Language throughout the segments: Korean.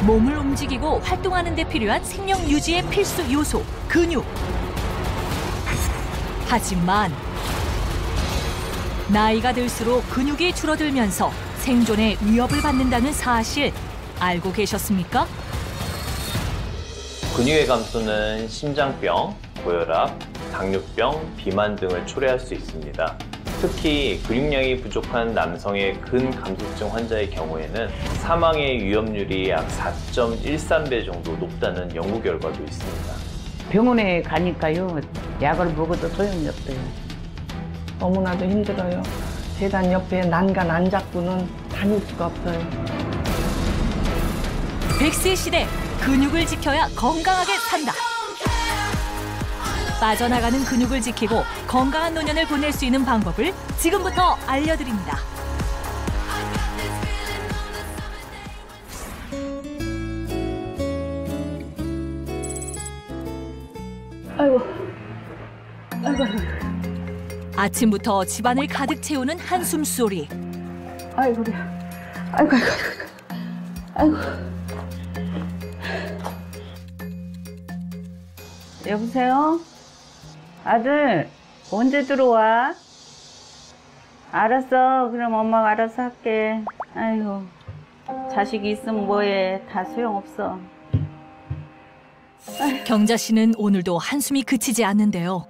몸을 움직이고 활동하는 데 필요한 생명 유지의 필수 요소, 근육. 하지만 나이가 들수록 근육이 줄어들면서 생존에 위협을 받는다는 사실 알고 계셨습니까? 근육의 감소는 심장병, 고혈압, 당뇨병, 비만 등을 초래할 수 있습니다. 특히 근육량이 부족한 남성의 근감소증 환자의 경우에는 사망의 위험률이 약 4.13배 정도 높다는 연구 결과도 있습니다. 병원에 가니까요, 약을 먹어도 소용이 없어요. 너무나도 힘들어요. 재단 옆에 난간 안 잡고는 다닐 수가 없어요. 100세 시대, 근육을 지켜야 건강하게 산다. 빠져나가는 근육을 지키고 건강한 노년을 보낼 수 있는 방법을 지금부터 알려드립니다. 아이고, 아이고. 아침부터 집안을 가득 채우는 한숨 소리. 아이고, 그래. 아이고, 아이고, 아이고. 아이고. 여보세요? 아들, 언제 들어와? 알았어. 그럼 엄마가 알아서 할게. 아이고, 자식이 있으면 뭐해. 다 소용없어. 경자 씨는 오늘도 한숨이 그치지 않는데요.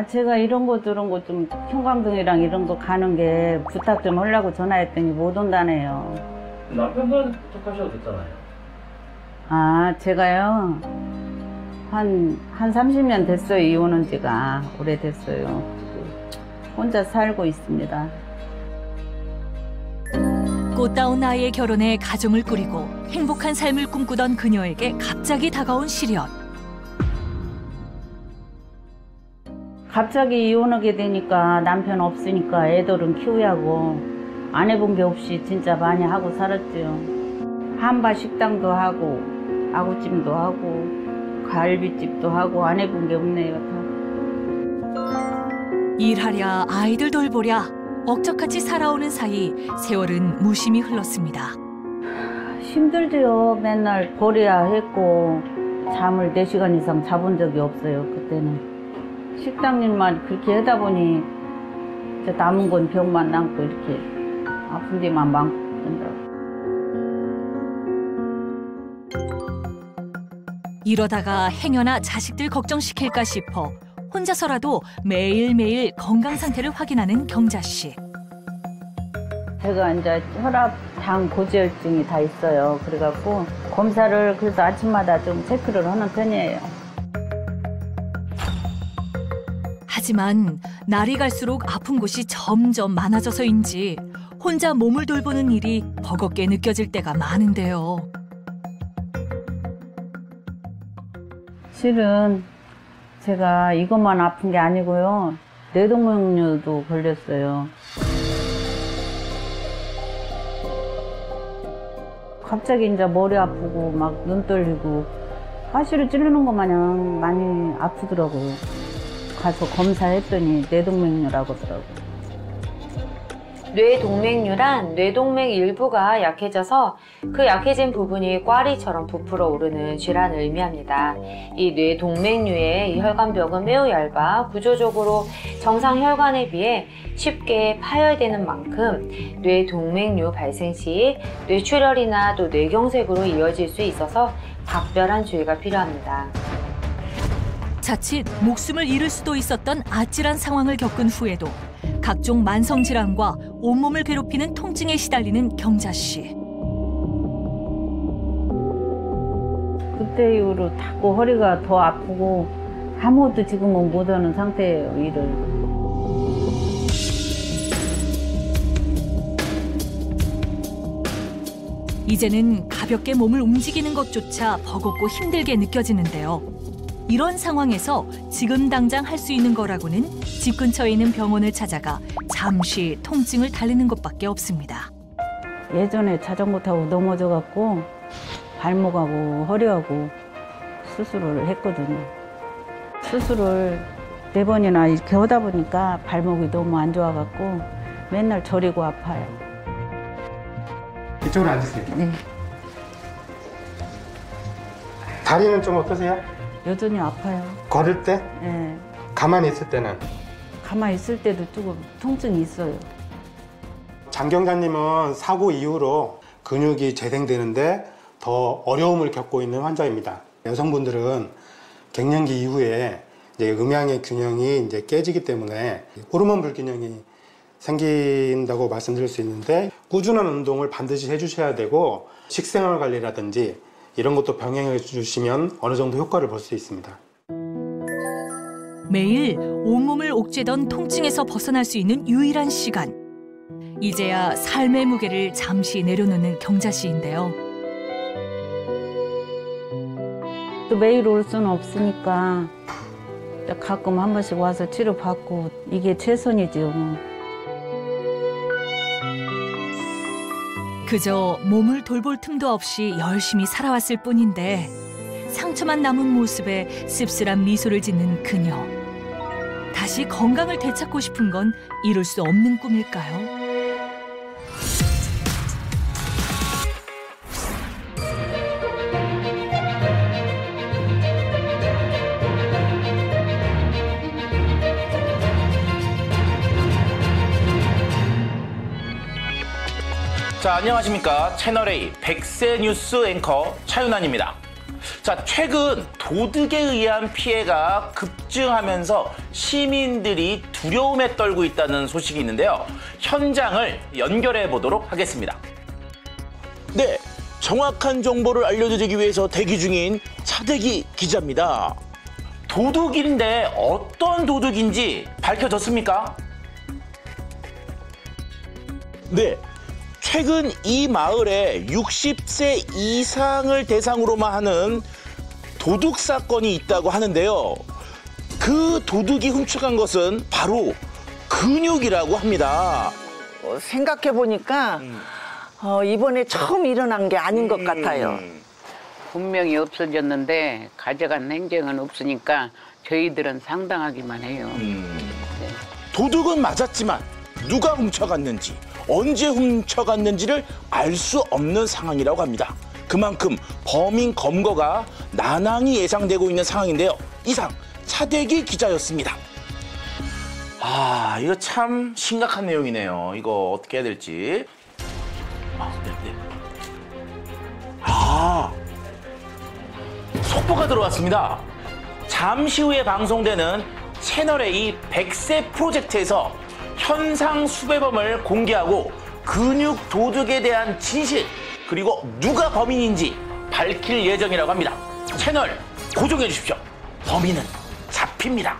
제가 이런 거 저런 거 좀 형광등이랑 이런 거 가는 게 부탁 좀 하려고 전화했더니 못 온다네요. 남편분한테 부탁하셔도 됐잖아요. 제가요? 한 30년 됐어요. 이혼한 지가. 오래됐어요. 혼자 살고 있습니다. 꽃다운 나이에 결혼해 가정을 꾸리고 행복한 삶을 꿈꾸던 그녀에게 갑자기 다가온 시련. 갑자기 이혼하게 되니까 남편 없으니까 애들은 키우야고 안 해본 게 없이 진짜 많이 하고 살았죠. 한바 식당도 하고 아구찜도 하고 갈비집도 하고 안 해본 게 없네요. 다. 일하랴 아이들 돌보랴 억적같이 살아오는 사이 세월은 무심히 흘렀습니다. 힘들죠. 맨날 버려야 했고 잠을 4시간 이상 자본 적이 없어요. 그때는. 식당일만 그렇게 하다 보니 남은 건 병만 남고 이렇게 아픈 데만 많고 그런다고. 이러다가 행여나 자식들 걱정시킬까 싶어 혼자서라도 매일매일 건강 상태를 확인하는 경자 씨. 제가 이제 혈압, 당, 고지혈증이 다 있어요. 그래갖고 검사를 그래서 아침마다 좀 체크를 하는 편이에요. 하지만 날이 갈수록 아픈 곳이 점점 많아져서인지 혼자 몸을 돌보는 일이 버겁게 느껴질 때가 많은데요. 실은 제가 이것만 아픈 게 아니고요. 뇌동맥류도 걸렸어요. 갑자기 이제 머리 아프고 막 눈 떨리고 가시를 찌르는 것 마냥 많이 아프더라고요. 가서 검사했더니 뇌동맥류라고 하더라고요. 뇌동맥류란 뇌동맥 일부가 약해져서 그 약해진 부분이 꽈리처럼 부풀어 오르는 질환을 의미합니다. 이 뇌동맥류의 이 혈관벽은 매우 얇아 구조적으로 정상 혈관에 비해 쉽게 파열되는 만큼 뇌동맥류 발생 시 뇌출혈이나 또 뇌경색으로 이어질 수 있어서 각별한 주의가 필요합니다. 자칫 목숨을 잃을 수도 있었던 아찔한 상황을 겪은 후에도 각종 만성질환과 온몸을 괴롭히는 통증에 시달리는 경자 씨. 그때 이후로 자꾸 허리가 더 아프고 아무것도 지금은 못하는 상태예요, 일을. 이제는 가볍게 몸을 움직이는 것조차 버겁고 힘들게 느껴지는데요. 이런 상황에서 지금 당장 할 수 있는 거라고는 집 근처에 있는 병원을 찾아가 잠시 통증을 달래는 것밖에 없습니다. 예전에 자전거 타고 넘어져갖고 발목하고 허리하고 수술을 했거든요. 수술을 4번이나 이렇게 하다 보니까 발목이 너무 안 좋아갖고 맨날 저리고 아파요. 이쪽으로 앉으세요. 네. 다리는 좀 어떠세요? 여전히 아파요. 걸을 때? 네. 가만히 있을 때는? 가만히 있을 때도 조금 통증이 있어요. 장경자님은 사고 이후로 근육이 재생되는데 더 어려움을 겪고 있는 환자입니다. 여성분들은 갱년기 이후에 이제 음양의 균형이 이제 깨지기 때문에 호르몬 불균형이 생긴다고 말씀드릴 수 있는데 꾸준한 운동을 반드시 해주셔야 되고 식생활 관리라든지 이런 것도 병행해 주시면 어느 정도 효과를 볼 수 있습니다. 매일 온몸을 옥죄던 통증에서 벗어날 수 있는 유일한 시간. 이제야 삶의 무게를 잠시 내려놓는 경자 씨인데요. 또 매일 올 수는 없으니까 가끔 한 번씩 와서 치료받고 이게 최선이죠. 그저 몸을 돌볼 틈도 없이 열심히 살아왔을 뿐인데 상처만 남은 모습에 씁쓸한 미소를 짓는 그녀. 다시 건강을 되찾고 싶은 건 이룰 수 없는 꿈일까요? 자, 안녕하십니까. 채널A 100세 뉴스 앵커 차윤환입니다. 자, 최근 도둑에 의한 피해가 급증하면서 시민들이 두려움에 떨고 있다는 소식이 있는데요. 현장을 연결해 보도록 하겠습니다. 네, 정확한 정보를 알려드리기 위해서 대기 중인 차대기 기자입니다. 도둑인데 어떤 도둑인지 밝혀졌습니까? 네. 최근 이 마을에 60세 이상을 대상으로만 하는 도둑 사건이 있다고 하는데요. 그 도둑이 훔쳐간 것은 바로 근육이라고 합니다. 생각해 보니까 이번에 처음 일어난 게 아닌 것 같아요. 분명히 없어졌는데 가져간 행정은 없으니까 저희들은 상당하기만 해요. 도둑은 맞았지만 누가 훔쳐갔는지 언제 훔쳐갔는지를 알 수 없는 상황이라고 합니다. 그만큼 범인 검거가 난항이 예상되고 있는 상황인데요. 이상 차대기 기자였습니다. 아, 이거 참 심각한 내용이네요. 이거 어떻게 해야 될지. 속보가 들어왔습니다. 잠시 후에 방송되는 채널A 100세 프로젝트에서 현상 수배범을 공개하고 근육 도둑에 대한 진실 그리고 누가 범인인지 밝힐 예정이라고 합니다. 채널 고정해 주십시오. 범인은 잡힙니다.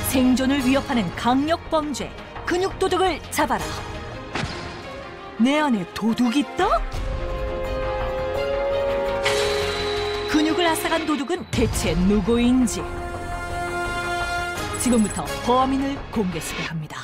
생존을 위협하는 강력 범죄, 근육 도둑을 잡아라. 내 안에 도둑이 있다? 근육을 앗아간 도둑은 대체 누구인지 지금부터 범인을 공개 수배합니다.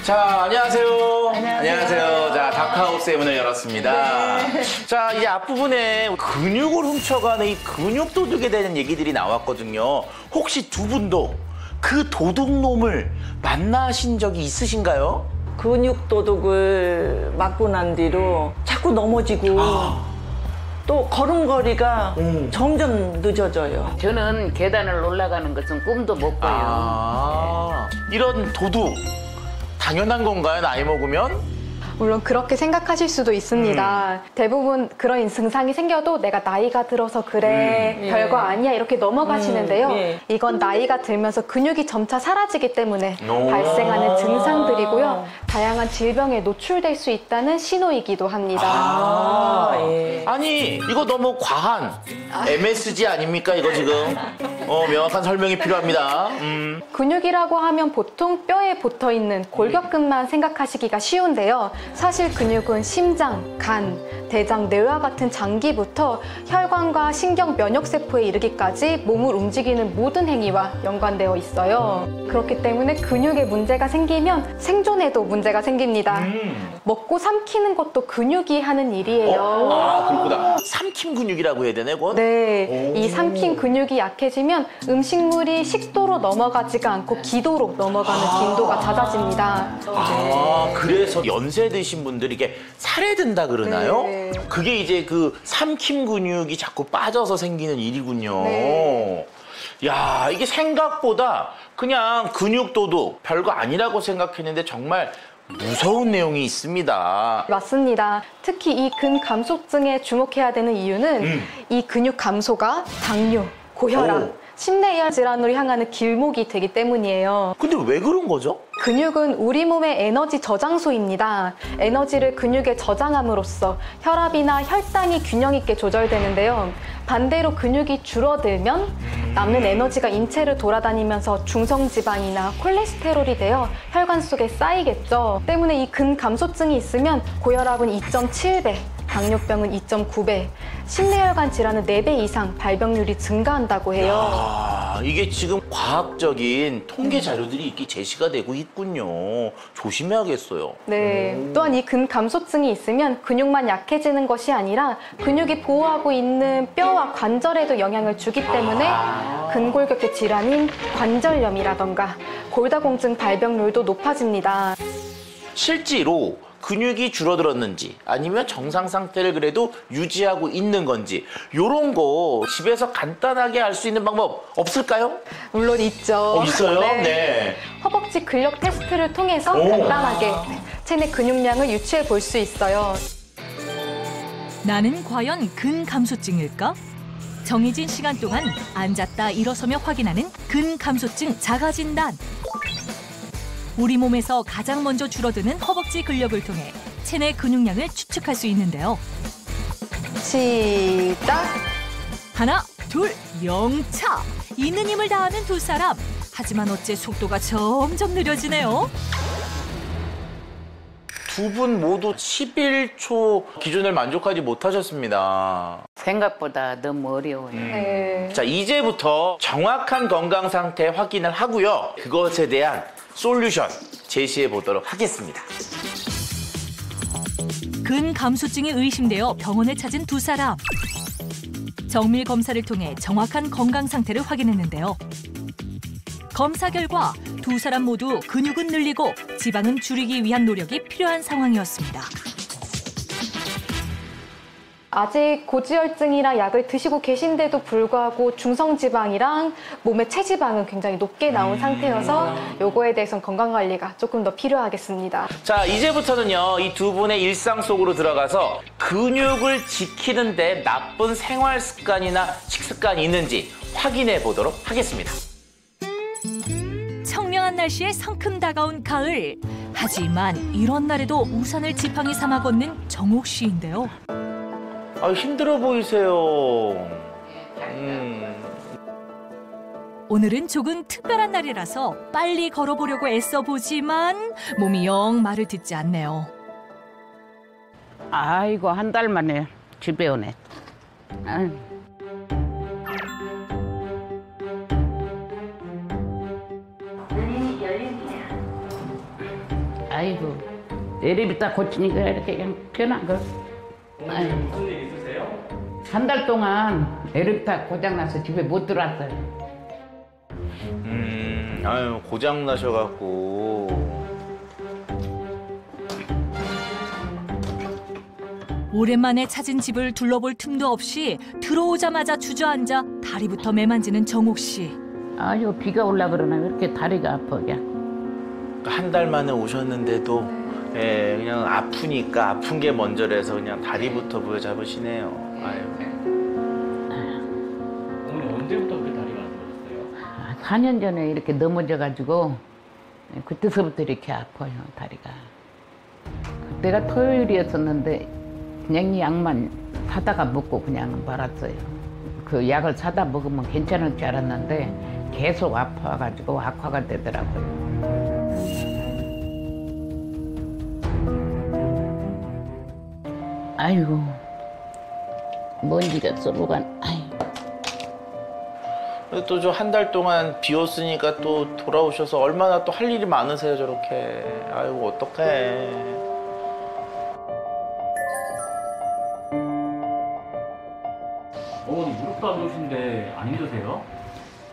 자, 안녕하세요. 안녕하세요. 자, 다크하우스의 문을 열었습니다. 자, 이제 앞부분에 근육을 훔쳐가는 이 근육 도둑에 대한 얘기들이 나왔거든요. 혹시 두 분도 그 도둑놈을 만나신 적이 있으신가요? 근육 도둑을 맞고 난 뒤로 자꾸 넘어지고 또 걸음걸이가 점점 늦어져요. 저는 계단을 올라가는 것은 꿈도 못 꿔요. 이런 도둑 당연한 건가요? 나이 먹으면? 물론 그렇게 생각하실 수도 있습니다. 대부분 그런 증상이 생겨도 내가 나이가 들어서 그래, 별거 아니야 이렇게 넘어가시는데요. 이건 나이가 들면서 근육이 점차 사라지기 때문에 발생하는 증상들이고요. 다양한 질병에 노출될 수 있다는 신호이기도 합니다. 아니, 이거 너무 과한 MSG 아닙니까? 이거 지금 명확한 설명이 필요합니다. 근육이라고 하면 보통 뼈에 붙어있는 골격근만 생각하시기가 쉬운데요. 사실 근육은 심장, 간, 대장, 뇌와 같은 장기부터 혈관과 신경, 면역세포에 이르기까지 몸을 움직이는 모든 행위와 연관되어 있어요. 그렇기 때문에 근육에 문제가 생기면 생존에도 문제가 문제가 생깁니다. 먹고 삼키는 것도 근육이 하는 일이에요. 아, 그렇구나. 삼킴 근육이라고 해야 되네, 그건? 네, 이 삼킨 근육이 약해지면 음식물이 식도로 넘어가지가 않고 기도로 넘어가는 빈도가 잦아집니다. 아, 그래서 연세 드신 분들이 이게 살에 든다 그러나요? 네. 그게 이제 그 삼킴 근육이 자꾸 빠져서 생기는 일이군요. 네. 야, 이게 생각보다 그냥 근육 도둑 별거 아니라고 생각했는데 정말 무서운 내용이 있습니다. 맞습니다. 특히 이 근감소증에 주목해야 되는 이유는 이 근육 감소가 당뇨, 고혈압, 심내이완 질환으로 향하는 길목이 되기 때문이에요. 근데 왜 그런 거죠? 근육은 우리 몸의 에너지 저장소입니다. 에너지를 근육에 저장함으로써 혈압이나 혈당이 균형 있게 조절되는데요. 반대로 근육이 줄어들면 남는 에너지가 인체를 돌아다니면서 중성지방이나 콜레스테롤이 되어 혈관 속에 쌓이겠죠. 때문에 이 근감소증이 있으면 고혈압은 2.7배, 당뇨병은 2.9배, 심내혈관 질환은 4배 이상 발병률이 증가한다고 해요. 아, 이게 지금 과학적인 통계 자료들이 이렇게 제시가 되고 있군요. 조심해야겠어요. 네. 또한 이 근감소증이 있으면 근육만 약해지는 것이 아니라 근육이 보호하고 있는 뼈와 관절에도 영향을 주기 때문에 근골격계 질환인 관절염이라던가 골다공증 발병률도 높아집니다. 실제로 근육이 줄어들었는지 아니면 정상 상태를 그래도 유지하고 있는 건지 이런 거 집에서 간단하게 알 수 있는 방법 없을까요? 물론 있죠. 있어요? 네. 네. 허벅지 근력 테스트를 통해서 간단하게 체내 근육량을 유추해 볼 수 있어요. 나는 과연 근감소증일까? 정해진 시간 동안 앉았다 일어서며 확인하는 근감소증 자가진단. 우리 몸에서 가장 먼저 줄어드는 허벅지 근력을 통해 체내 근육량을 추측할 수 있는데요. 시작! 하나, 둘, 영차! 있는 힘을 다하는 두 사람. 하지만 어째 속도가 점점 느려지네요. 두 분 모두 11초 기준을 만족하지 못하셨습니다. 생각보다 너무 어려워요. 네. 자, 이제부터 정확한 건강 상태 확인을 하고요. 그것에 대한 솔루션 제시해 보도록 하겠습니다. 근감소증이 의심되어 병원을 찾은 두 사람. 정밀 검사를 통해 정확한 건강 상태를 확인했는데요. 검사 결과 두 사람 모두 근육은 늘리고 지방은 줄이기 위한 노력이 필요한 상황이었습니다. 아직 고지혈증이랑 약을 드시고 계신데도 불구하고 중성지방이랑 몸의 체지방은 굉장히 높게 나온 상태여서 요거에 대해서는 건강관리가 조금 더 필요하겠습니다. 자, 이제부터는요, 이 두 분의 일상 속으로 들어가서 근육을 지키는데 나쁜 생활 습관이나 식습관이 있는지 확인해 보도록 하겠습니다. 청명한 날씨에 성큼 다가온 가을. 하지만 이런 날에도 우산을 지팡이 삼아 걷는 정옥 씨인데요. 아, 힘들어 보이세요. 오늘은 조금 특별한 날이라서 빨리 걸어보려고 애써보지만 몸이 영 말을 듣지 않네요. 아이고, 한 달 만에 집에 오네. 아유. 아이고, 내리부터 고치니까 이렇게 그냥 편한 거. 무슨 일 있으세요? 한 달 동안 에르타 고장나서 집에 못 들어왔어요. 아유, 고장 나셔갖고. 오랜만에 찾은 집을 둘러볼 틈도 없이 들어오자마자 주저앉아 다리부터 매만지는 정옥 씨. 아유, 비가 올라 그러나 왜 이렇게 다리가 아파 그냥. 한 달 만에 오셨는데도 예, 그냥 아프니까 아픈 게 먼저라서 그냥 다리부터 부여잡으시네요. 아유. 오늘 언제부터 그렇게 다리가 안 좋아졌어요? 4년 전에 이렇게 넘어져가지고 그때서부터 이렇게 아파요, 다리가. 그때가 토요일이었었는데 그냥 이 약만 사다가 먹고 그냥 말았어요. 그 약을 사다 먹으면 괜찮을 줄 알았는데 계속 아파가지고 악화가 되더라고요. 아이고, 먼지가 쏘러간. 아이고. 또 저 한 달 동안 비웠으니까 또 돌아오셔서 얼마나 또 할 일이 많으세요, 저렇게. 아이고, 어떡해. 어머니 무릎도 안 좋으신데 안 힘드세요?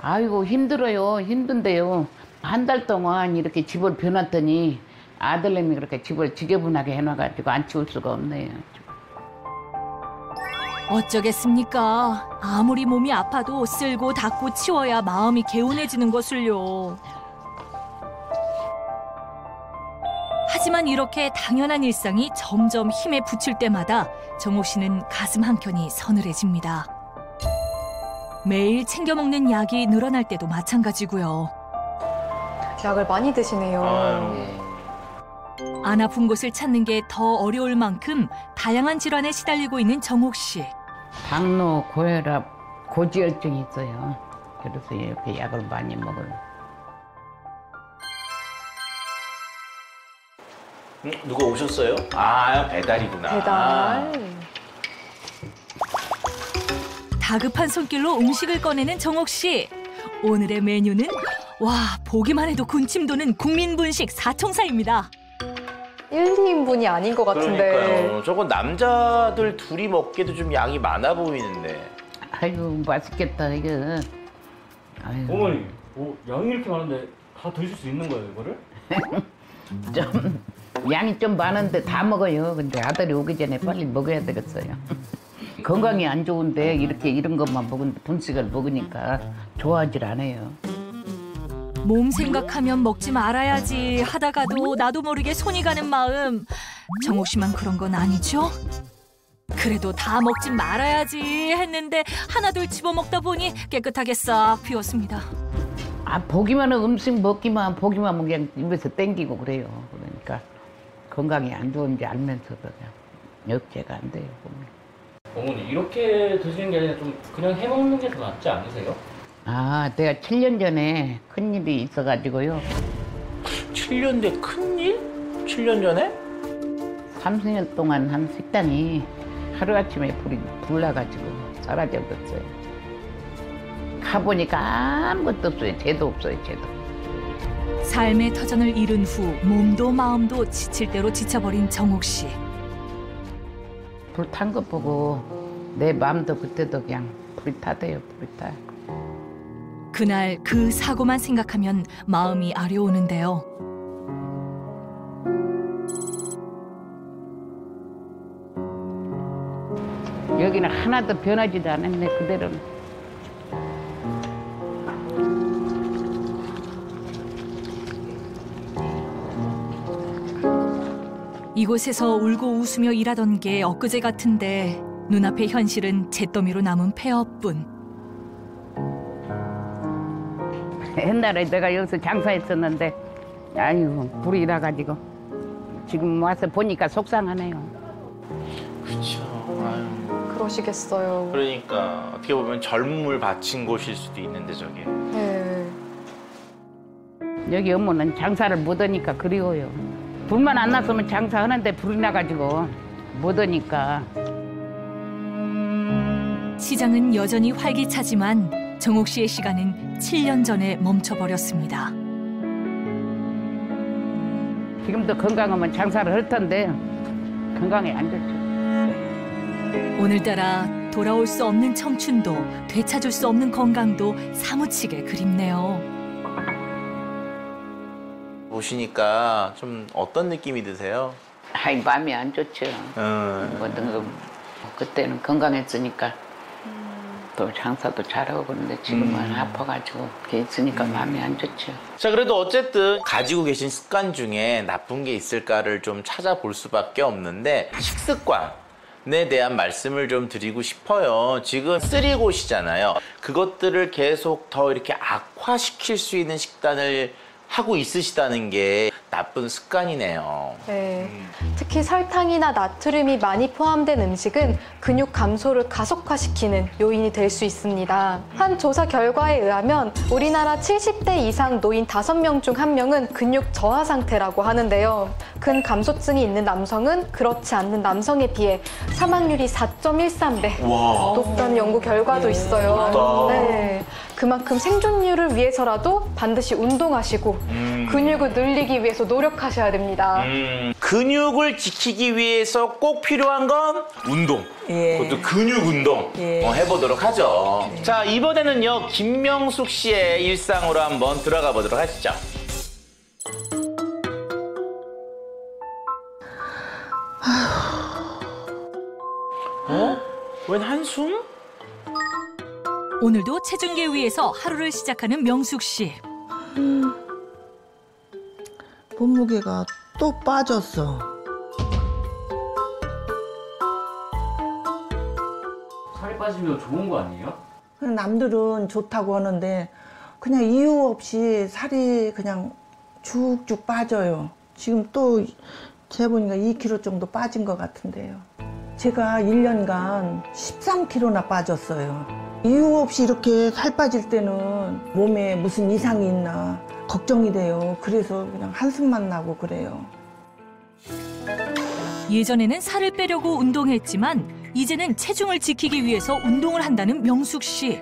아이고 힘들어요. 힘든데요. 한 달 동안 이렇게 집을 비워놨더니 아들내미 그렇게 집을 지저분하게 해놔가지고 안 치울 수가 없네요. 어쩌겠습니까? 아무리 몸이 아파도 쓸고 닦고 치워야 마음이 개운해지는 것을요. 하지만 이렇게 당연한 일상이 점점 힘에 부칠 때마다 정옥 씨는 가슴 한켠이 서늘해집니다. 매일 챙겨 먹는 약이 늘어날 때도 마찬가지고요. 약을 많이 드시네요. 안 아픈 곳을 찾는 게 더 어려울 만큼 다양한 질환에 시달리고 있는 정옥 씨. 당뇨, 고혈압, 고지혈증이 있어요. 그래서 이렇게 약을 많이 먹어요. 누가 오셨어요? 아, 배달이구나. 배달. 다급한 손길로 음식을 꺼내는 정옥 씨. 오늘의 메뉴는 와, 보기만 해도 군침 도는 국민분식 사총사입니다. 1, 2인분이 아닌 것 같은데. 그러니까요. 저거 남자들 둘이 먹기도 좀 양이 많아 보이는데. 아이고 맛있겠다 이거. 아이고. 어머니, 양이 이렇게 많은데 다 드실 수 있는 거예요, 이거를? 좀 양이 좀 많은데 다 먹어요. 근데 아들이 오기 전에 빨리 먹어야 되겠어요. 건강이 안 좋은데 이렇게 이런 것만 먹은 분식을 먹으니까 좋아하질 않아요. 몸 생각하면 먹지 말아야지 하다가도 나도 모르게 손이 가는 마음. 정옥 씨만 그런 건 아니죠? 그래도 다 먹지 말아야지 했는데 하나둘 집어먹다 보니 깨끗하게 싹 비웠습니다. 아 보기만 하면 음식 먹기만 보기만 하면 그냥 입에서 땡기고 그래요. 그러니까 건강이 안 좋은지 알면서도 그냥 억제가 안 돼요. 보면. 어머니, 이렇게 드시는 게 아니라 좀 그냥 해먹는 게 더 낫지 않으세요? 아 내가 7년 전에 큰일이 있어가지고요. 7년 돼 큰일? 7년 전에? 30년 동안 한 식당이 하루아침에 불이 불나가지고 사라져버렸어요. 가보니까 아무것도 없어요. 죄도 없어요. 죄도. 삶의 터전을 잃은 후 몸도 마음도 지칠 대로 지쳐버린 정옥 씨. 불 탄 것 보고 내 마음도 그때도 그냥 불이 타대요. 불이 타. 그날 그 사고만 생각하면 마음이 아려오는데요. 여기는 하나도 변하지도 않았네. 그대로는. 이곳에서 울고 웃으며 일하던 게 엊그제 같은데 눈앞의 현실은 잿더미로 남은 폐허뿐. 옛날에 내가 여기서 장사했었는데 아이고 불이 나가지고 지금 와서 보니까 속상하네요. 그렇죠. 그러시겠어요. 그러니까 어떻게 보면 젊음을 바친 곳일 수도 있는데 저게. 네. 여기 어머는 장사를 못 하니까 그리워요. 불만 안 났으면 장사하는데 불이 나가지고 못 하니까. 시장은 여전히 활기차지만 정옥 씨의 시간은 7년 전에 멈춰버렸습니다. 지금도 건강하면 장사를 할 텐데 건강이 안 좋죠. 오늘따라 돌아올 수 없는 청춘도 되찾을 수 없는 건강도 사무치게 그립네요. 보시니까 좀 어떤 느낌이 드세요? 아이 마음이 안 좋죠. 그때는 건강했으니까 또 장사도 잘하고 그런데 지금은 아파가지고 그게 있으니까 마음이 안 좋죠. 자, 그래도 어쨌든 가지고 계신 습관 중에 나쁜 게 있을까를 좀 찾아볼 수밖에 없는데 식습관에 대한 말씀을 좀 드리고 싶어요. 지금 쓰리곳이잖아요. 그것들을 계속 더 이렇게 악화시킬 수 있는 식단을 하고 있으시다는 게 나쁜 습관이네요. 네. 특히 설탕이나 나트륨이 많이 포함된 음식은 근육 감소를 가속화시키는 요인이 될 수 있습니다. 한 조사 결과에 의하면 우리나라 70대 이상 노인 5명 중 1명은 근육 저하 상태라고 하는데요. 근감소증이 있는 남성은 그렇지 않는 남성에 비해 사망률이 4.13배 높다는 연구 결과도 있어요. 네. 그만큼 생존율을 위해서라도 반드시 운동하시고 근육을 늘리기 위해서 노력하셔야 됩니다. 근육을 지키기 위해서 꼭 필요한 건 운동. 예. 그것도 근육 운동 해보도록 하죠. 자, 이번에는요, 김명숙 씨의 일상으로 한번 들어가 보도록 하시죠. 웬 한숨? 오늘도 체중계 위에서 하루를 시작하는 명숙 씨. 몸무게가 또 빠졌어. 살이 빠지면 좋은 거 아니에요? 남들은 좋다고 하는데 그냥 이유 없이 살이 그냥 쭉쭉 빠져요. 지금 또 재보니까 2kg 정도 빠진 것 같은데요. 제가 1년간 13kg나 빠졌어요. 이유 없이 이렇게 살 빠질 때는 몸에 무슨 이상이 있나 걱정이 돼요. 그래서 그냥 한숨만 나고 그래요. 예전에는 살을 빼려고 운동했지만 이제는 체중을 지키기 위해서 운동을 한다는 명숙 씨.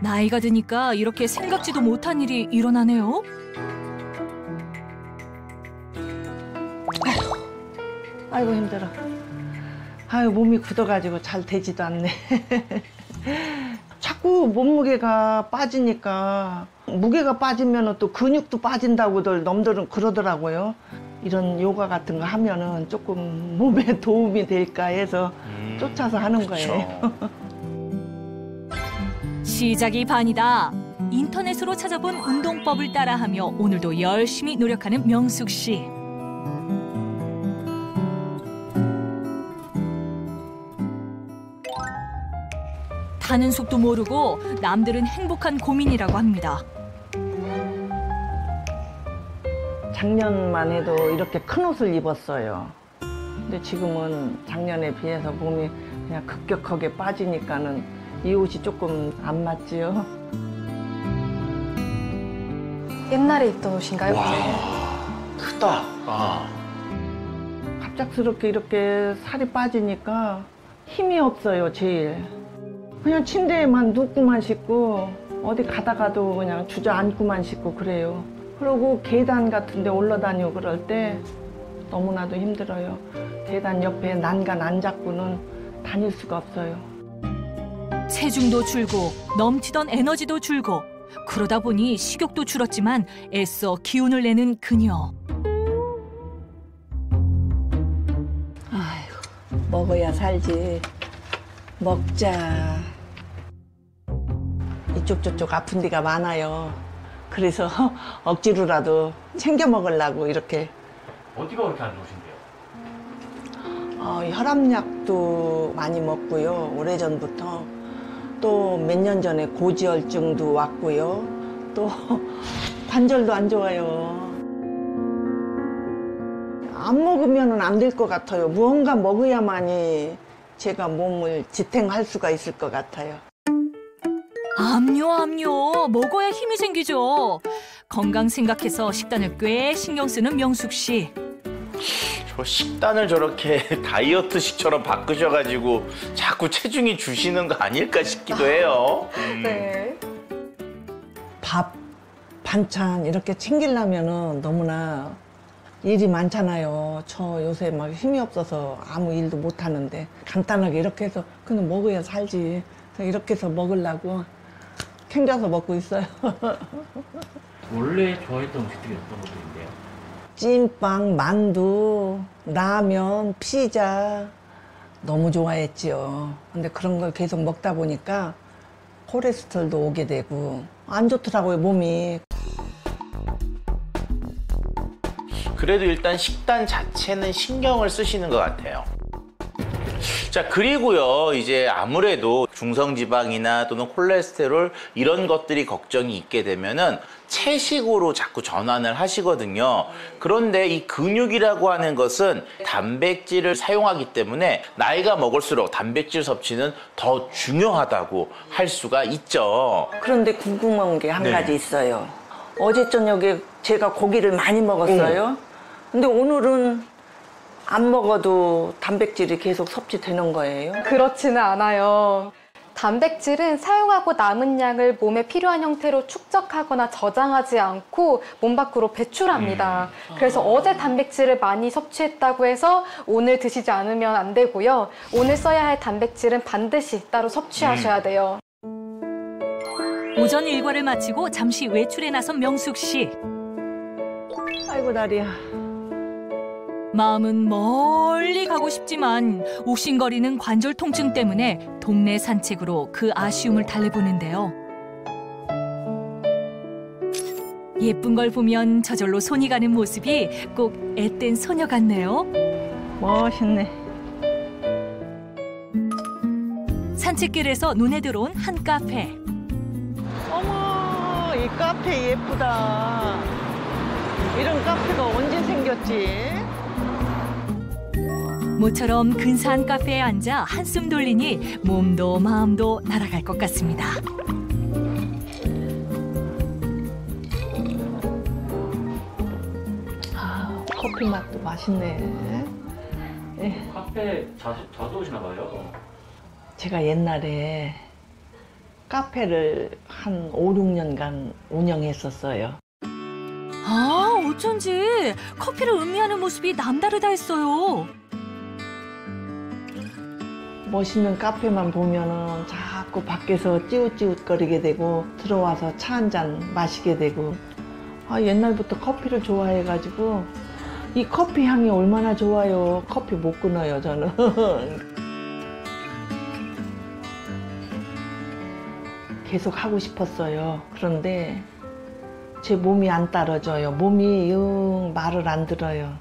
나이가 드니까 이렇게 생각지도 못한 일이 일어나네요. 아이고 힘들어. 아유 몸이 굳어가지고 잘 되지도 않네. 자꾸 몸무게가 빠지니까 무게가 빠지면 또 근육도 빠진다고들 놈들은 그러더라고요. 이런 요가 같은 거 하면은 조금 몸에 도움이 될까 해서 쫓아서 하는 거예요. 시작이 반이다. 인터넷으로 찾아본 운동법을 따라하며 오늘도 열심히 노력하는 명숙 씨. 타는 속도 모르고 남들은 행복한 고민이라고 합니다. 작년만 해도 이렇게 큰 옷을 입었어요. 근데 지금은 작년에 비해서 몸이 그냥 급격하게 빠지니까는 이 옷이 조금 안 맞지요. 옛날에 입던 옷인가요? 와, 크다. 갑작스럽게 이렇게 살이 빠지니까 힘이 없어요, 제일. 그냥 침대에만 눕고만 씻고 어디 가다가도 그냥 주저앉고만 씻고 그래요. 그리고 계단 같은 데 올라다니고 그럴 때 너무나도 힘들어요. 계단 옆에 난간 안 잡고는 다닐 수가 없어요. 체중도 줄고 넘치던 에너지도 줄고 그러다 보니 식욕도 줄었지만 애써 기운을 내는 그녀. 아이고, 먹어야 살지. 먹자. 이쪽 저쪽 아픈 데가 많아요. 그래서 억지로라도 챙겨 먹으려고 이렇게. 어디가 그렇게 안 좋으신데요? 혈압약도 많이 먹고요. 오래전부터. 또 몇 년 전에 고지혈증도 왔고요. 또 관절도 안 좋아요. 안 먹으면 안 될 것 같아요. 무언가 먹어야만이 제가 몸을 지탱할 수가 있을 것 같아요. 압류 먹어야 힘이 생기죠. 건강 생각해서 식단을 꽤 신경 쓰는 명숙 씨. 저 식단을 저렇게 다이어트식처럼 바꾸셔가지고 자꾸 체중이 주시는 거 아닐까 싶기도 해요. 네. 밥, 반찬 이렇게 챙기려면은 너무나 일이 많잖아요. 저 요새 막 힘이 없어서 아무 일도 못 하는데 간단하게 이렇게 해서 그냥 먹어야 살지. 그래서 이렇게 해서 먹으려고 챙겨서 먹고 있어요. 원래 좋아했던 음식들이 어떤 것들인데요? 찐빵, 만두, 라면, 피자 너무 좋아했지요. 근데 그런 걸 계속 먹다 보니까 콜레스테롤도 오게 되고 안 좋더라고요, 몸이. 그래도 일단 식단 자체는 신경을 쓰시는 것 같아요. 자, 그리고요, 이제 아무래도 중성지방이나 또는 콜레스테롤 이런 것들이 걱정이 있게 되면은 채식으로 자꾸 전환을 하시거든요. 그런데 이 근육이라고 하는 것은 단백질을 사용하기 때문에 나이가 먹을수록 단백질 섭취는 더 중요하다고 할 수가 있죠. 그런데 궁금한 게 한 가지 있어요. 어제 저녁에 제가 고기를 많이 먹었어요. 근데 오늘은 안 먹어도 단백질이 계속 섭취되는 거예요? 그렇지는 않아요. 단백질은 사용하고 남은 양을 몸에 필요한 형태로 축적하거나 저장하지 않고 몸 밖으로 배출합니다. 그래서 어제 단백질을 많이 섭취했다고 해서 오늘 드시지 않으면 안 되고요. 오늘 써야 할 단백질은 반드시 따로 섭취하셔야 돼요. 오전 일과를 마치고 잠시 외출에 나선 명숙 씨. 아이고 다리야. 마음은 멀리 가고 싶지만 욱신거리는 관절 통증 때문에 동네 산책으로 그 아쉬움을 달래보는데요. 예쁜 걸 보면 저절로 손이 가는 모습이 꼭 앳된 소녀 같네요. 멋있네. 산책길에서 눈에 들어온 한 카페. 어머, 이 카페 예쁘다. 이런 카페가 언제 생겼지? 모처럼 근사한 카페에 앉아 한숨 돌리니 몸도 마음도 날아갈 것 같습니다. 아, 커피 맛도 맛있네. 네. 카페 자주 오시나 봐요. 제가 옛날에 카페를 한 5, 6년간 운영했었어요. 아, 어쩐지 커피를 음미하는 모습이 남다르다 했어요. 멋있는 카페만 보면은 자꾸 밖에서 찌웃찌웃거리게 되고 들어와서 차 한 잔 마시게 되고, 아, 옛날부터 커피를 좋아해가지고 이 커피 향이 얼마나 좋아요. 커피 못 끊어요, 저는. 계속 하고 싶었어요. 그런데 제 몸이 안 따라줘요. 몸이 영 말을 안 들어요.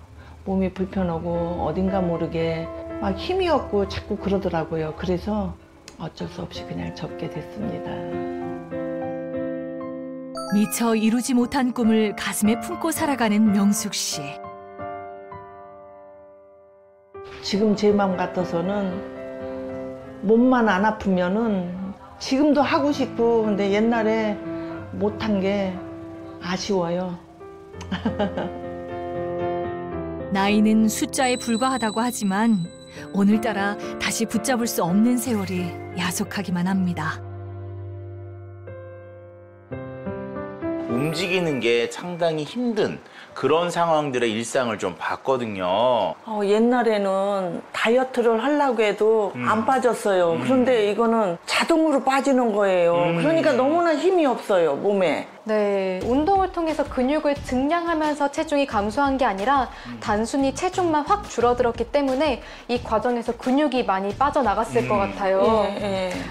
몸이 불편하고 어딘가 모르게 막 힘이 없고 자꾸 그러더라고요. 그래서 어쩔 수 없이 그냥 접게 됐습니다. 미처 이루지 못한 꿈을 가슴에 품고 살아가는 명숙 씨. 지금 제 마음 같아서는 몸만 안 아프면은 지금도 하고 싶고, 근데 옛날에 못한 게 아쉬워요. 나이는 숫자에 불과하다고 하지만 오늘따라 다시 붙잡을 수 없는 세월이 야속하기만 합니다. 움직이는 게 상당히 힘든 그런 상황들의 일상을 좀 봤거든요. 옛날에는 다이어트를 하려고 해도 안 빠졌어요. 그런데 이거는 자동으로 빠지는 거예요. 그러니까 너무나 힘이 없어요, 몸에. 네, 운동을 통해서 근육을 증량하면서 체중이 감소한 게 아니라 단순히 체중만 확 줄어들었기 때문에 이 과정에서 근육이 많이 빠져나갔을 것 같아요.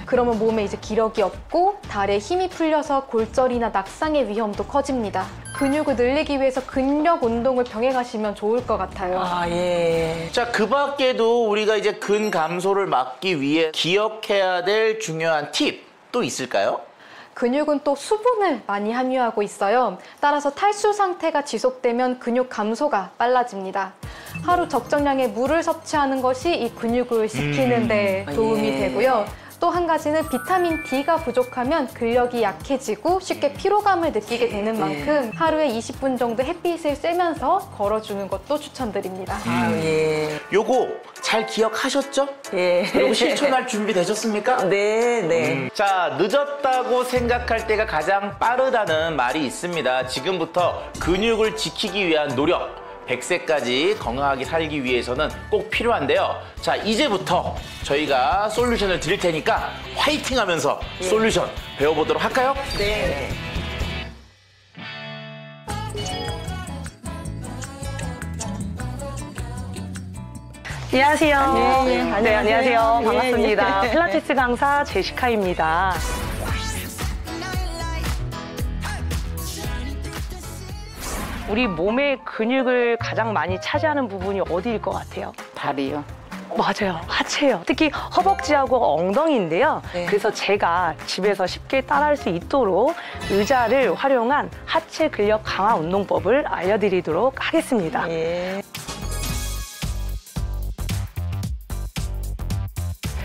그러면 몸에 이제 기력이 없고 다리에 힘이 풀려서 골절이나 낙상의 위험도 커집니다. 근육을 늘리기 위해서 근력 운동을 병행하시면 좋을 것 같아요. 아, 예. 자, 그 밖에도 우리가 이제 근 감소를 막기 위해 기억해야 될 중요한 팁 또 있을까요? 근육은 또 수분을 많이 함유하고 있어요. 따라서 탈수 상태가 지속되면 근육 감소가 빨라집니다. 하루 적정량의 물을 섭취하는 것이 이 근육을 지키는 데 도움이 되고요. 또 한 가지는 비타민 D가 부족하면 근력이 약해지고 쉽게 피로감을 느끼게 되는 만큼 하루에 20분 정도 햇빛을 쐬면서 걸어주는 것도 추천드립니다. 요거 잘 기억하셨죠? 예. 그리고 실천할 준비 되셨습니까? 네. 자, 늦었다고 생각할 때가 가장 빠르다는 말이 있습니다. 지금부터 근육을 지키기 위한 노력, 100세까지 건강하게 살기 위해서는 꼭 필요한데요. 자, 이제부터 저희가 솔루션을 드릴 테니까 화이팅 하면서 솔루션 배워보도록 할까요? 네. 안녕하세요. 네, 안녕하세요. 예, 반갑습니다. 예. 필라테스 강사 제시카입니다. 우리 몸의 근육을 가장 많이 차지하는 부분이 어디일 것 같아요? 다리요. 맞아요. 하체예요. 특히 허벅지하고 엉덩이인데요. 네. 그래서 제가 집에서 쉽게 따라할 수 있도록 의자를 활용한 하체 근력 강화 운동법을 알려드리도록 하겠습니다. 예.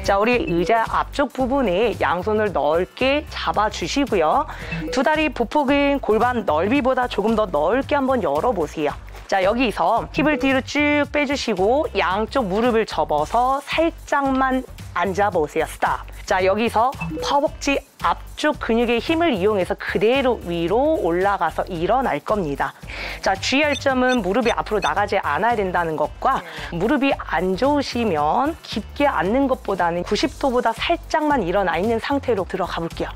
자, 우리 의자 앞쪽 부분에 양손을 넓게 잡아주시고요. 두 다리 보폭은 골반 넓이보다 조금 더 넓게 한번 열어보세요. 자, 여기서 힙을 뒤로 쭉 빼주시고 양쪽 무릎을 접어서 살짝만 앉아보세요. 스탑. 자, 여기서 허벅지 앞쪽 근육의 힘을 이용해서 그대로 위로 올라가서 일어날 겁니다. 자, 주의할 점은 무릎이 앞으로 나가지 않아야 된다는 것과 무릎이 안 좋으시면 깊게 앉는 것보다는 90도보다 살짝만 일어나 있는 상태로 들어가 볼게요.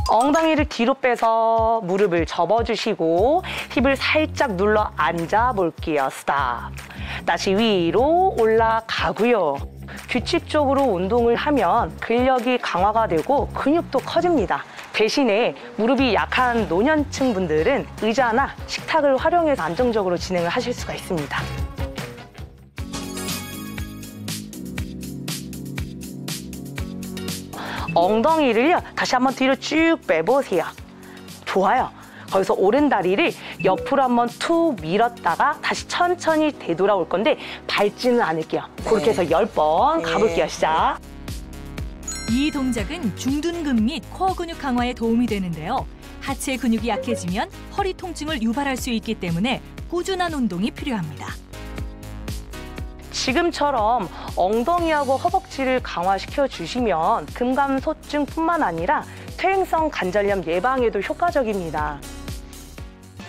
엉덩이를 뒤로 빼서 무릎을 접어주시고 힙을 살짝 눌러 앉아 볼게요. 스탑. 다시 위로 올라가고요. 규칙적으로 운동을 하면 근력이 강화가 되고 근육도 커집니다. 대신에 무릎이 약한 노년층 분들은 의자나 식탁을 활용해서 안정적으로 진행을 하실 수가 있습니다. 엉덩이를요, 다시 한번 뒤로 쭉 빼보세요. 좋아요. 거기서 오른 다리를 옆으로 한번 툭 밀었다가 다시 천천히 되돌아올 건데 밟지는 않을게요. 그렇게 해서 10번 가볼게요. 시작. 이 동작은 중둔근 및 코어 근육 강화에 도움이 되는데요. 하체 근육이 약해지면 허리 통증을 유발할 수 있기 때문에 꾸준한 운동이 필요합니다. 지금처럼 엉덩이하고 허벅지를 강화시켜 주시면 근감소증뿐만 아니라 퇴행성 관절염 예방에도 효과적입니다.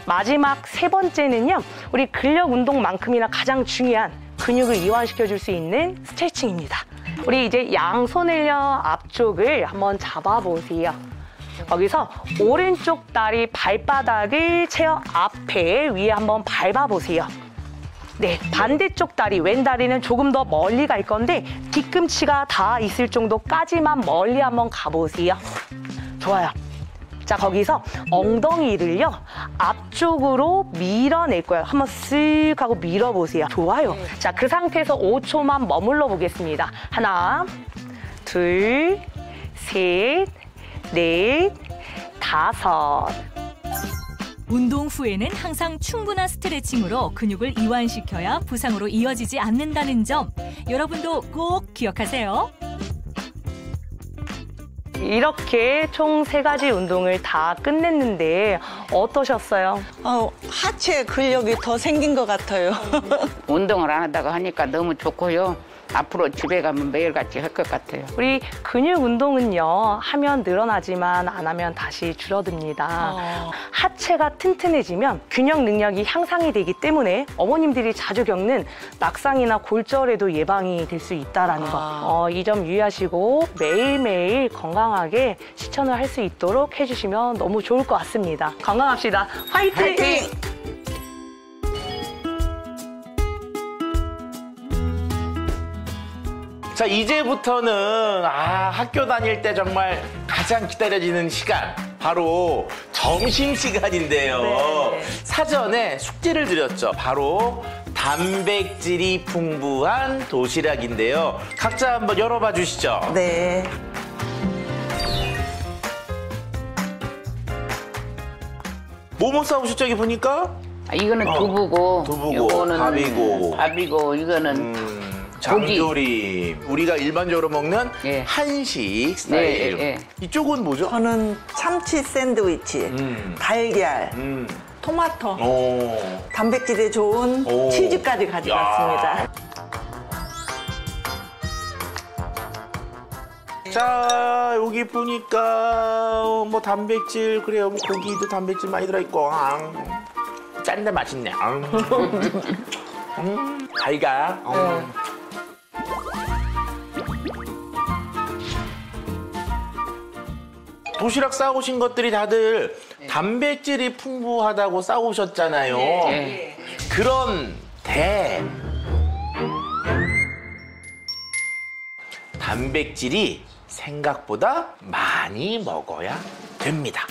마지막 3번째는요, 우리 근력 운동만큼이나 가장 중요한 근육을 이완시켜 줄 수 있는 스트레칭입니다. 우리 이제 양손을요, 앞쪽을 한번 잡아보세요. 거기서 오른쪽 다리 발바닥을 체어 앞에 위에 한번 밟아보세요. 네, 반대쪽 다리, 왼 다리는 조금 더 멀리 갈 건데 뒤꿈치가 다 있을 정도까지만 멀리 한번 가보세요. 좋아요. 자, 거기서 엉덩이를요, 앞쪽으로 밀어낼 거예요. 한번 쓱 하고 밀어보세요. 좋아요. 자, 그 상태에서 5초만 머물러 보겠습니다. 하나, 둘, 셋, 넷, 5. 운동 후에는 항상 충분한 스트레칭으로 근육을 이완시켜야 부상으로 이어지지 않는다는 점, 여러분도 꼭 기억하세요. 이렇게 총 3가지 운동을 다 끝냈는데 어떠셨어요? 하체 근력이 더 생긴 것 같아요. 운동을 안 하다가 하니까 너무 좋고요. 앞으로 집에 가면 매일같이 할 것 같아요. 우리 근육 운동은요, 하면 늘어나지만 안 하면 다시 줄어듭니다. 하체가 튼튼해지면 균형 능력이 향상이 되기 때문에 어머님들이 자주 겪는 낙상이나 골절에도 예방이 될 수 있다는 거. 이 점 유의하시고 매일매일 건강하게 실천을 할 수 있도록 해주시면 너무 좋을 것 같습니다. 건강합시다. 화이팅! 화이팅! 자, 이제부터는 학교 다닐 때 정말 가장 기다려지는 시간, 바로 점심시간인데요. 네. 사전에 숙제를 드렸죠. 바로 단백질이 풍부한 도시락인데요. 각자 한번 열어봐 주시죠. 네. 뭐뭐 싸우셨죠, 여기 보니까? 이거는 두부고, 요거는 밥이고, 이거는 장조림. 우리가 일반적으로 먹는 한식 스타일. 이쪽은 뭐죠? 저는 참치 샌드위치, 달걀, 토마토, 단백질에 좋은 치즈까지 가져갔습니다. 자, 여기 보니까 뭐 단백질, 그래요. 뭐 고기도 단백질 많이 들어있고, 짠데 맛있네. 달걀. 도시락 싸오신 것들이 다들 단백질이 풍부하다고 싸오셨잖아요. 그런데 단백질이 생각보다 많이 먹어야 됩니다.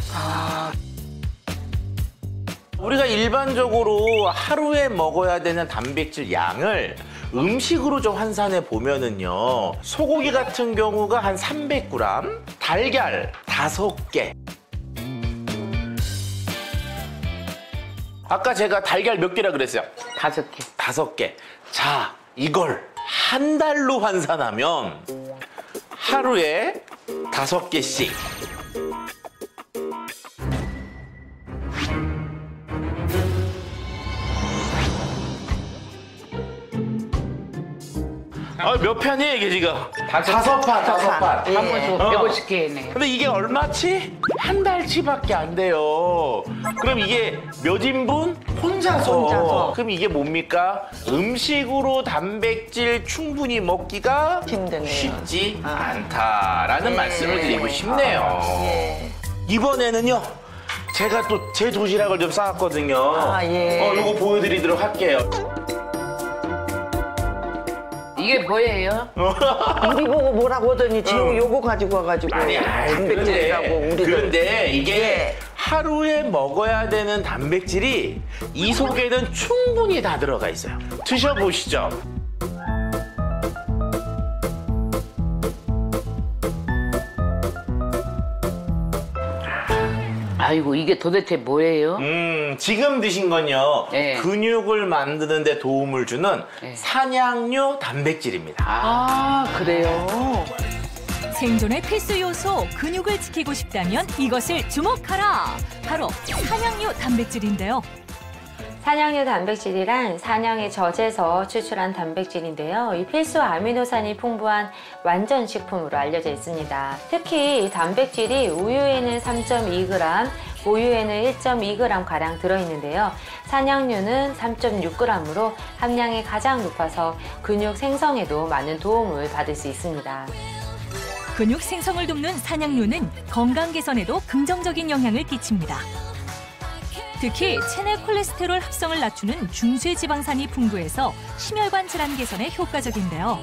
우리가 일반적으로 하루에 먹어야 되는 단백질 양을 음식으로 좀 환산해 보면은요, 소고기 같은 경우가 한 300g, 달걀 5개. 아까 제가 달걀 몇 개라 그랬어요? 5개. 5개. 자, 이걸 한 달로 환산하면 하루에 5개씩. 몇 판이에요 이게 지금? 다섯 판. 예. 한 번씩 150개 네. 근데 이게 얼마치? 한 달치밖에 안 돼요. 그럼 이게 몇 인분? 혼자서. 그럼 이게 뭡니까? 음식으로 단백질 충분히 먹기가 힘드네요. 쉽지 않다라는 말씀을 드리고 싶네요. 예. 이번에는요. 제가 또 제 도시락을 좀 싸왔거든요. 요거 보여드리도록 할게요. 이게 뭐예요? 우리 보고 뭐라고 하더니 지금 요거 가지고 와가지고 아니, 단백질이라고 우리도. 그런데 이게 하루에 먹어야 되는 단백질이 이 속에는 충분히 다 들어가 있어요. 드셔보시죠. 아이고 이게 도대체 뭐예요? 지금 드신 건요. 근육을 만드는 데 도움을 주는 산양류 단백질입니다. 아 그래요? 생존의 필수 요소 근육을 지키고 싶다면 이것을 주목하라. 바로 산양류 단백질인데요. 산양류 단백질이란 산양의 젖에서 추출한 단백질인데요. 이 필수 아미노산이 풍부한 완전 식품으로 알려져 있습니다. 특히 이 단백질이 우유에는 3.2g, 모유에는 1.2g 가량 들어있는데요. 산양류는 3.6g으로 함량이 가장 높아서 근육 생성에도 많은 도움을 받을 수 있습니다. 근육 생성을 돕는 산양류는 건강 개선에도 긍정적인 영향을 끼칩니다. 특히 체내 콜레스테롤 합성을 낮추는 중수의 지방산이 풍부해서 심혈관 질환 개선에 효과적인데요.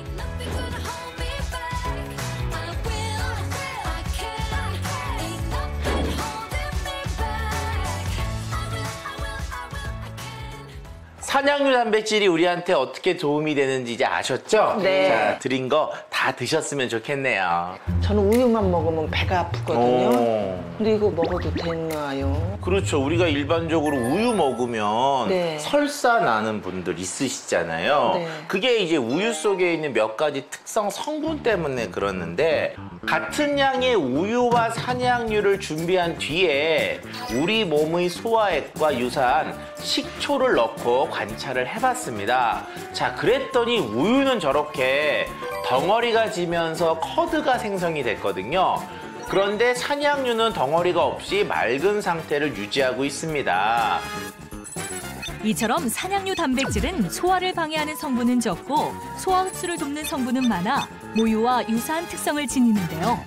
산양류 단백질이 우리한테 어떻게 도움이 되는지 이제 아셨죠? 네. 자, 드린 거 다 드셨으면 좋겠네요. 저는 우유만 먹으면 배가 아프거든요. 근데 이거 먹어도 되나요? 그렇죠. 우리가 일반적으로 우유 먹으면 네. 설사 나는 분들 있으시잖아요. 네. 그게 이제 우유 속에 있는 몇 가지 특성 성분 때문에 그러는데 같은 양의 우유와 산양류를 준비한 뒤에 우리 몸의 소화액과 유사한 식초를 넣고 관찰을 해봤습니다. 자, 그랬더니 우유는 저렇게 덩어리가 지면서 커드가 생성이 됐거든요. 그런데 산양류는 덩어리가 없이 맑은 상태를 유지하고 있습니다. 이처럼 산양류 단백질은 소화를 방해하는 성분은 적고 소화 흡수를 돕는 성분은 많아 모유와 유사한 특성을 지니는데요.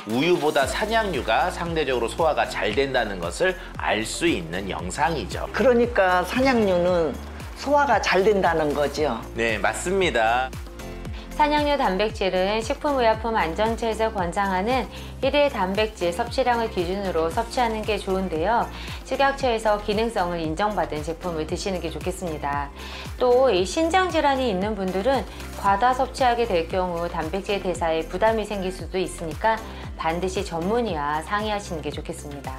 우유보다 산양류가 상대적으로 소화가 잘 된다는 것을 알 수 있는 영상이죠. 그러니까 산양류는 소화가 잘 된다는 거죠? 네, 맞습니다. 산양류 단백질은 식품의약품안전처에서 권장하는 일일 단백질 섭취량을 기준으로 섭취하는 게 좋은데요. 식약처에서 기능성을 인정받은 제품을 드시는 게 좋겠습니다. 또 이 신장질환이 있는 분들은 과다 섭취하게 될 경우 단백질 대사에 부담이 생길 수도 있으니까 반드시 전문의와 상의하시는 게 좋겠습니다.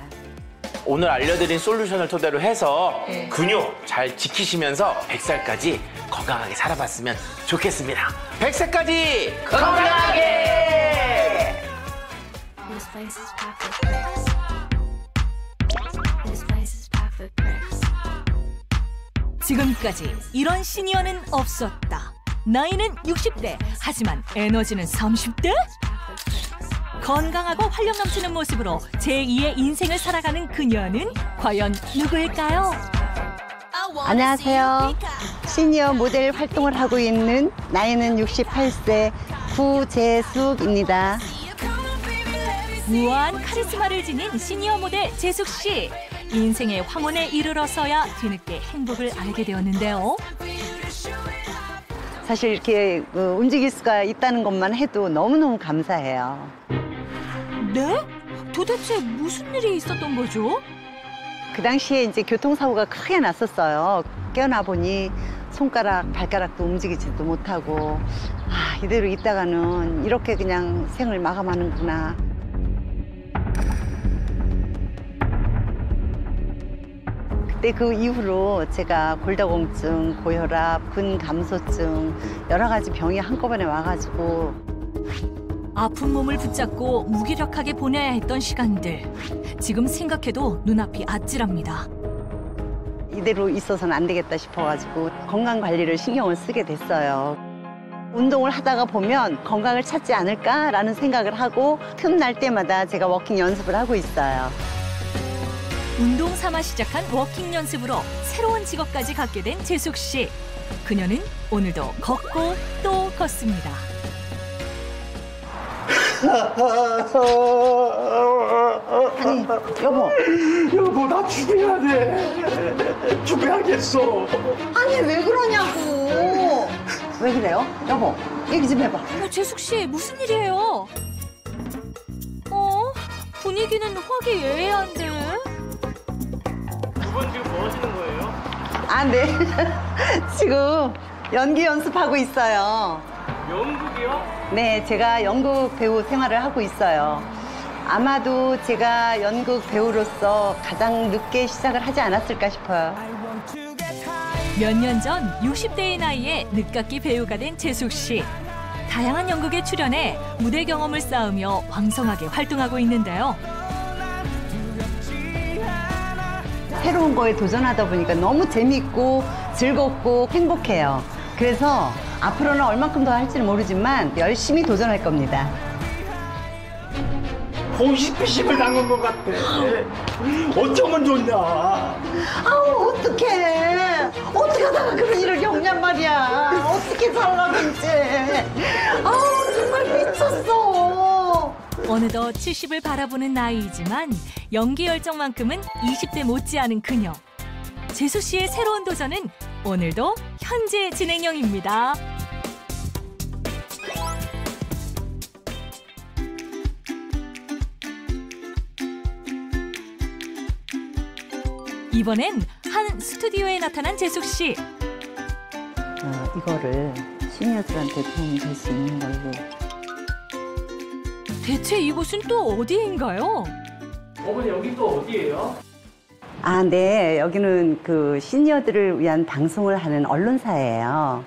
오늘 알려드린 솔루션을 토대로 해서 근육 잘 지키시면서 100살까지 건강하게 살아봤으면 좋겠습니다. 100살까지 건강하게! 지금까지 이런 시니어는 없었다. 나이는 60대, 하지만 에너지는 30대? 건강하고 활력 넘치는 모습으로 제2의 인생을 살아가는 그녀는 과연 누구일까요? 안녕하세요. 시니어 모델 활동을 하고 있는 나이는 68세 구재숙입니다. 우아한 카리스마를 지닌 시니어 모델 재숙 씨. 인생의 황혼에 이르러서야 뒤늦게 행복을 알게 되었는데요. 사실 이렇게 움직일 수가 있다는 것만 해도 너무너무 감사해요. 네? 도대체 무슨 일이 있었던 거죠? 그 당시에 이제 교통사고가 크게 났었어요. 깨어나 보니 손가락, 발가락도 움직이지도 못하고 이대로 있다가는 이렇게 그냥 생을 마감하는구나. 그때 그 이후로 제가 골다공증, 고혈압, 근감소증 여러 가지 병이 한꺼번에 와가지고 아픈 몸을 붙잡고 무기력하게 보내야 했던 시간들. 지금 생각해도 눈앞이 아찔합니다. 이대로 있어서는 안 되겠다 싶어가지고 건강관리를 신경을 쓰게 됐어요. 운동을 하다가 보면 건강을 찾지 않을까라는 생각을 하고 틈날 때마다 제가 워킹 연습을 하고 있어요. 운동 삼아 시작한 워킹 연습으로 새로운 직업까지 갖게 된 재숙 씨. 그녀는 오늘도 걷고 또 걷습니다. 아니, 여보, 나 죽여야 돼. 죽여야겠어. 아니, 왜 그러냐고. 왜 그래요? 여보, 얘기 좀 해봐. 재숙 씨, 무슨 일이에요? 분위기는 화기애애한데. 두 분 지금 뭐 하시는 거예요? 아, 네. 지금 연기 연습하고 있어요. 연극이요? 네, 제가 연극 배우 생활을 하고 있어요. 아마도 제가 연극 배우로서 가장 늦게 시작을 하지 않았을까 싶어요. 몇 년 전 60대의 나이에 늦깎이 배우가 된 재숙 씨. 다양한 연극에 출연해 무대 경험을 쌓으며 왕성하게 활동하고 있는데요. 새로운 거에 도전하다 보니까 너무 재밌고 즐겁고 행복해요. 그래서 앞으로는 얼만큼 더 할지는 모르지만 열심히 도전할 겁니다. 호시피심을 당한 것 같아. 어쩌면 좋냐. 아우, 어떡해. 어떻게 하다가 그런 일을 겪냔 말이야. 어떻게 살라고 이제. 아우, 정말 미쳤어. 어느덧 70을 바라보는 나이이지만 연기 열정만큼은 20대 못지않은 그녀. 재수 씨의 새로운 도전은 오늘도 현재 진행형입니다. 이번엔 한 스튜디오에 나타난 재숙 씨. 이거를 시니어들한테 도움이 될 수 있는 걸로. 대체 이곳은 또 어디인가요? 어머니 여기 또 어디예요? 아, 네. 여기는 그 시니어들을 위한 방송을 하는 언론사예요.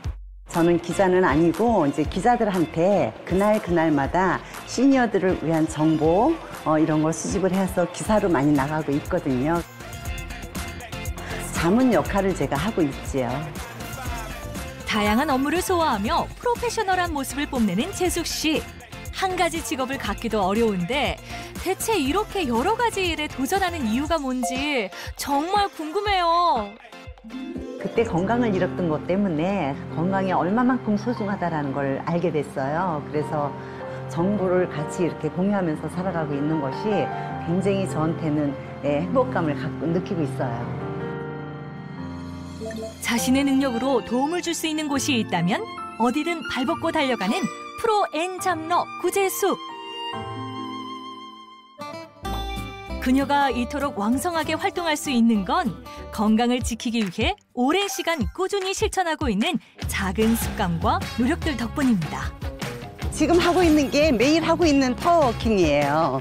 저는 기자는 아니고 이제 기자들한테 그날마다 시니어들을 위한 정보 이런 걸 수집을 해서 기사로 많이 나가고 있거든요. 자문 역할을 제가 하고 있지요. 다양한 업무를 소화하며 프로페셔널한 모습을 뽐내는 재숙 씨. 한 가지 직업을 갖기도 어려운데 대체 이렇게 여러 가지 일에 도전하는 이유가 뭔지 정말 궁금해요. 그때 건강을 잃었던 것 때문에 건강이 얼마만큼 소중하다는 걸 알게 됐어요. 그래서 정보를 같이 이렇게 공유하면서 살아가고 있는 것이 굉장히 저한테는 행복감을 느끼고 있어요. 자신의 능력으로 도움을 줄 수 있는 곳이 있다면 어디든 발벗고 달려가는 프로 N 잡러 구재숙. 그녀가 이토록 왕성하게 활동할 수 있는 건 건강을 지키기 위해 오랜 시간 꾸준히 실천하고 있는 작은 습관과 노력들 덕분입니다. 지금 하고 있는 게 매일 하고 있는 파워워킹이에요.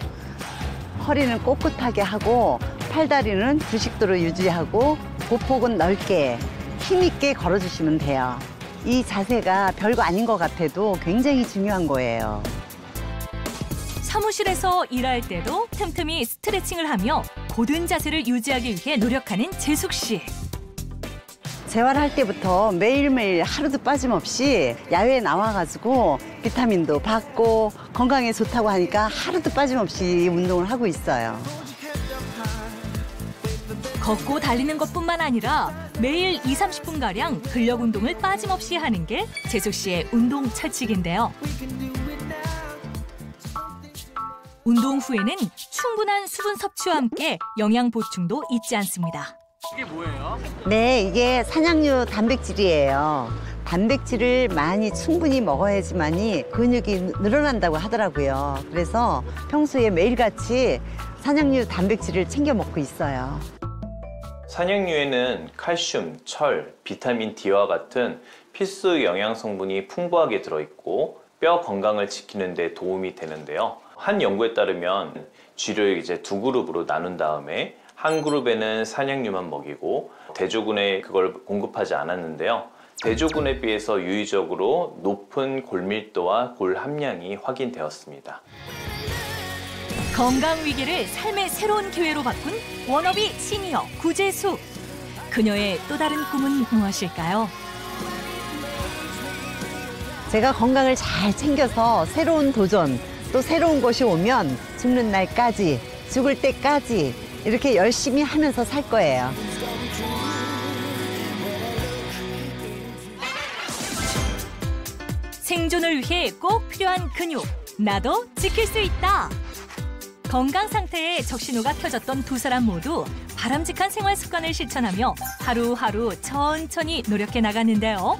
허리는 꼿꼿하게 하고 팔다리는 주식도로 유지하고 보폭은 넓게 힘있게 걸어주시면 돼요. 이 자세가 별거 아닌 것 같아도 굉장히 중요한 거예요. 사무실에서 일할 때도 틈틈이 스트레칭을 하며 고든 자세를 유지하기 위해 노력하는 재숙 씨. 재활할 때부터 매일매일 하루도 빠짐없이 야외에 나와가지고 비타민도 받고 건강에 좋다고 하니까 하루도 빠짐없이 운동을 하고 있어요. 걷고 달리는 것뿐만 아니라 매일 20-30분가량 근력 운동을 빠짐없이 하는 게 재숙 씨의 운동 철칙인데요. 운동 후에는 충분한 수분 섭취와 함께 영양 보충도 잊지 않습니다. 이게 뭐예요? 네, 이게 산양류 단백질이에요. 단백질을 많이 충분히 먹어야지만이 근육이 늘어난다고 하더라고요. 그래서 평소에 매일같이 산양류 단백질을 챙겨 먹고 있어요. 산양류에는 칼슘, 철, 비타민 D와 같은 필수 영양 성분이 풍부하게 들어있고 뼈 건강을 지키는 데 도움이 되는데요. 한 연구에 따르면 쥐를 이제 두 그룹으로 나눈 다음에 한 그룹에는 산양류만 먹이고 대조군에 그걸 공급하지 않았는데요. 대조군에 비해서 유의적으로 높은 골밀도와 골 함량이 확인되었습니다. 건강 위기를 삶의 새로운 기회로 바꾼 워너비 시니어 구재숙. 그녀의 또 다른 꿈은 무엇일까요? 제가 건강을 잘 챙겨서 새로운 도전, 또 새로운 것이 오면 죽는 날까지, 죽을 때까지 이렇게 열심히 하면서 살 거예요. 생존을 위해 꼭 필요한 근육, 나도 지킬 수 있다. 건강 상태에 적신호가 켜졌던 두 사람 모두 바람직한 생활 습관을 실천하며 하루하루 천천히 노력해 나갔는데요.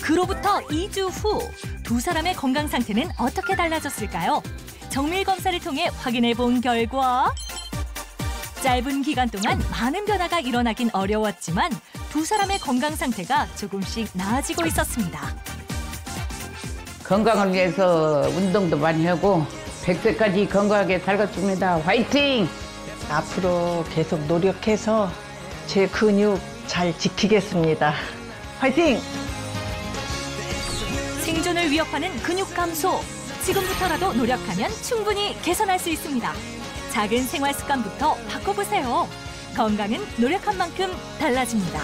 그로부터 2주 후 두 사람의 건강 상태는 어떻게 달라졌을까요? 정밀 검사를 통해 확인해 본 결과 짧은 기간 동안 많은 변화가 일어나긴 어려웠지만 두 사람의 건강 상태가 조금씩 나아지고 있었습니다. 건강을 위해서 운동도 많이 하고 100세까지 건강하게 살겠습니다. 화이팅! 앞으로 계속 노력해서 제 근육 잘 지키겠습니다. 화이팅! 생존을 위협하는 근육 감소. 지금부터라도 노력하면 충분히 개선할 수 있습니다. 작은 생활 습관부터 바꿔보세요. 건강은 노력한 만큼 달라집니다.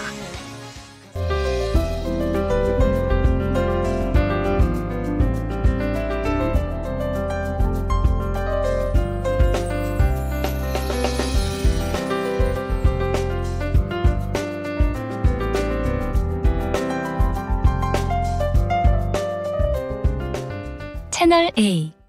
채널 A